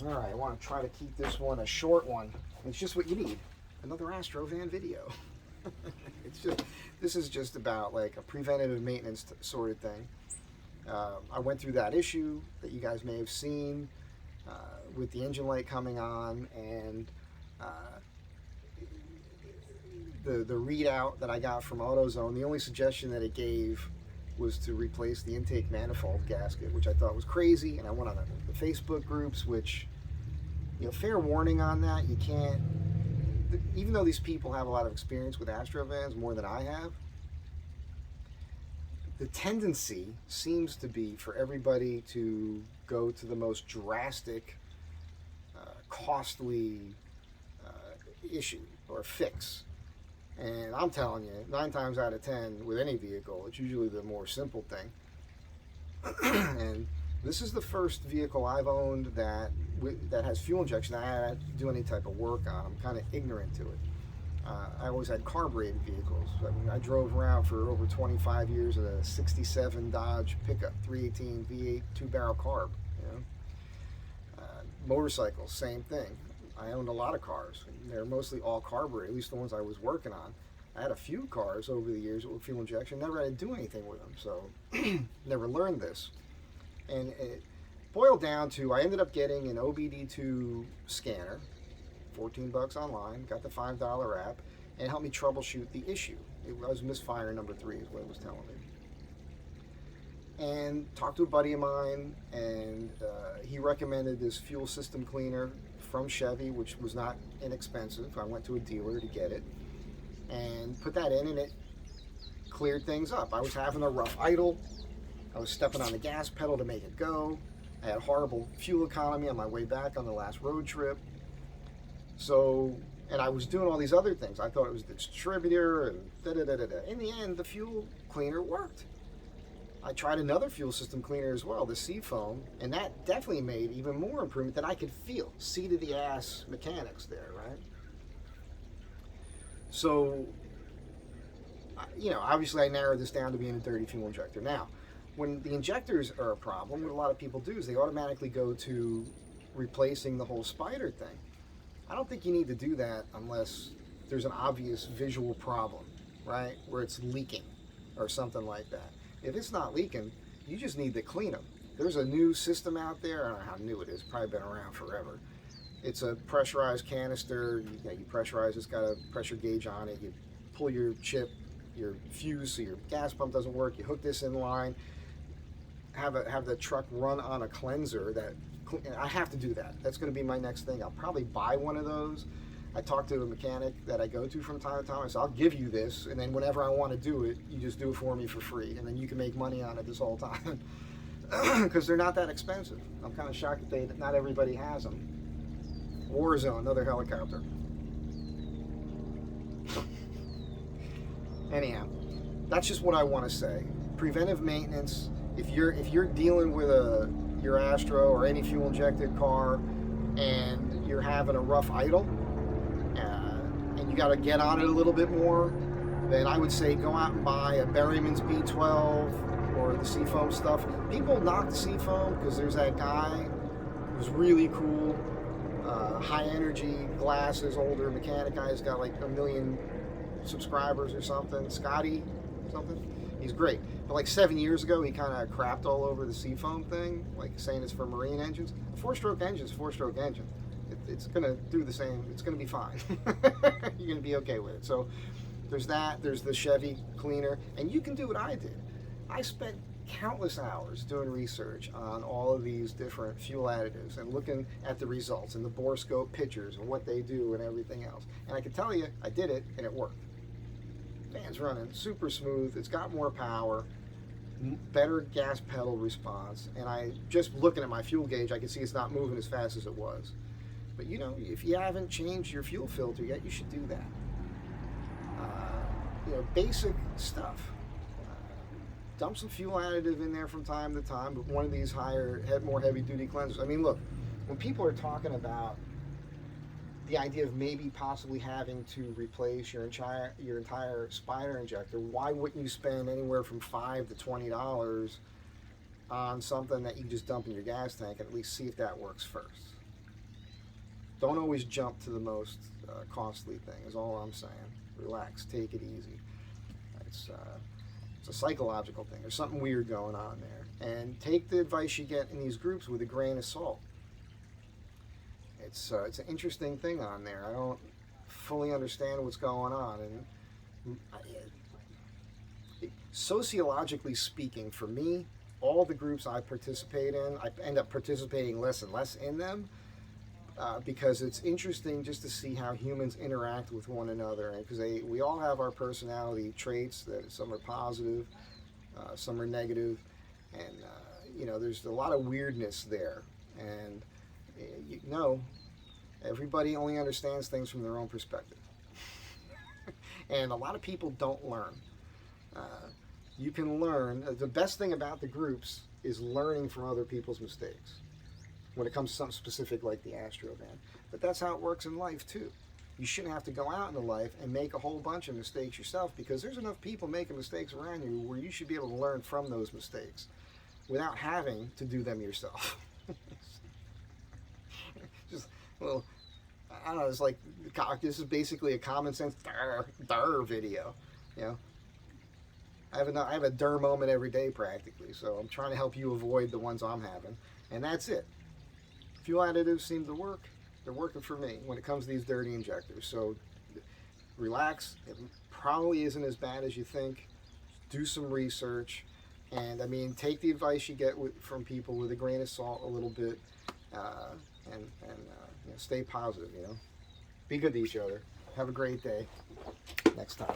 All right, I want to try to keep this one a short one. It's just what you need. Another Astro van video. It's just, this is just about like a preventative maintenance sort of thing. I went through that issue that you guys may have seen with the engine light coming on, and the readout that I got from AutoZone. The only suggestion that it gave was to replace the intake manifold gasket, which I thought was crazy. And I went on the Facebook groups, which, you know, fair warning on that, you can't, even though these people have a lot of experience with Astro vans, more than I have, the tendency seems to be for everybody to go to the most drastic, costly issue or fix. And I'm telling you, 9 times out of 10 with any vehicle, it's usually the more simple thing. And this is the first vehicle I've owned that has fuel injection I had to do any type of work on. I'm kind of ignorant to it. I always had carbureted vehicles. I mean, I drove around for over 25 years in a 67 Dodge pickup, 318 V8 2-barrel carb. You know, motorcycles, same thing. I owned a lot of cars. They're mostly all carbureted, at least the ones I was working on. I had a few cars over the years with fuel injection, never had to do anything with them, so never learned this. And it boiled down to, I ended up getting an OBDII scanner, 14 bucks online, got the $5 app, and helped me troubleshoot the issue. It was misfire number 3 is what it was telling me. And talked to a buddy of mine, and he recommended this fuel system cleaner from Chevy, which was not inexpensive. I went to a dealer to get it and put that in, and it cleared things up. I was having a rough idle. I was stepping on the gas pedal to make it go. I had horrible fuel economy on my way back on the last road trip. So, and I was doing all these other things. I thought it was the distributor and da-da-da-da-da. In the end, the fuel cleaner worked. I tried another fuel system cleaner as well, the Seafoam, and that definitely made even more improvement that I could feel. Seat of the ass mechanics there, right? So, you know, obviously I narrowed this down to being a dirty fuel injector. Now, when the injectors are a problem, what a lot of people do is they automatically go to replacing the whole spider thing. I don't think you need to do that unless there's an obvious visual problem, right? Where it's leaking or something like that. If it's not leaking, you just need to clean them. There's a new system out there. I don't know how new it is. Probably been around forever. It's a pressurized canister. You pressurize. It's got a pressure gauge on it. You pull your chip, your fuse, so your gas pump doesn't work. You hook this in line. Have the truck run on a cleanser. I have to do that. That's going to be my next thing. I'll probably buy one of those. I talked to a mechanic that I go to from time to time. I said, I'll give you this, and then whenever I want to do it, you just do it for me for free, and then you can make money on it this whole time. Because they're not that expensive. I'm kind of shocked that not everybody has them. Warzone, another helicopter. Anyhow, that's just what I want to say. Preventive maintenance. If you're dealing with your Astro or any fuel injected car, and you're having a rough idle, and you got to get on it a little bit more, then I would say go out and buy a Berryman's B12 or the Seafoam stuff. People knock the Seafoam because there's that guy who's really cool, high energy glasses, older mechanic guy. He's got like 1 million subscribers or something. Scotty something. He's great. But like 7 years ago, he kind of crapped all over the Seafoam thing, like saying it's for marine engines. A 4-stroke engine is a 4-stroke engine. It's going to do the same. It's going to be fine. You're going to be okay with it. So there's that. There's the Chevy cleaner. And you can do what I did. I spent countless hours doing research on all of these different fuel additives and looking at the results and the borescope pictures and what they do and everything else. And I can tell you, I did it and it worked. Fan's running super smooth. It's got more power, better gas pedal response, and I just looking at my fuel gauge, I can see it's not moving as fast as it was. But you know, if you haven't changed your fuel filter yet, you should do that. You know, basic stuff. Dump some fuel additive in there from time to time, but one of these more heavy-duty cleansers. I mean, look, when people are talking about the idea of maybe possibly having to replace your entire spider injector, why wouldn't you spend anywhere from $5 to $20 on something that you can just dump in your gas tank and at least see if that works first? don't always jump to the most costly thing, is all I'm saying. Relax, take it easy. It's a psychological thing. There's something weird going on there. And take the advice you get in these groups with a grain of salt. It's an interesting thing on there. I don't fully understand what's going on. And sociologically speaking, for me, all the groups I participate in, I end up participating less and less in them because it's interesting just to see how humans interact with one another. And because we all have our personality traits, that some are positive, some are negative, and you know, there's a lot of weirdness there. And you know, everybody only understands things from their own perspective. And a lot of people don't learn. You can learn. The best thing about the groups is learning from other people's mistakes when it comes to something specific like the Astro van. But that's how it works in life too. You shouldn't have to go out into life and make a whole bunch of mistakes yourself, because there's enough people making mistakes around you where you should be able to learn from those mistakes without having to do them yourself. Just, well, I don't know, it's like, this is basically a common sense video, you know. I have a der moment every day practically, so I'm trying to help you avoid the ones I'm having, and that's it. Fuel additives seem to work. They're working for me when it comes to these dirty injectors. So relax. It probably isn't as bad as you think. Do some research, and I mean, take the advice you get from people with a grain of salt a little bit, and you know, stay positive. You know, be good to each other. Have a great day. Next time.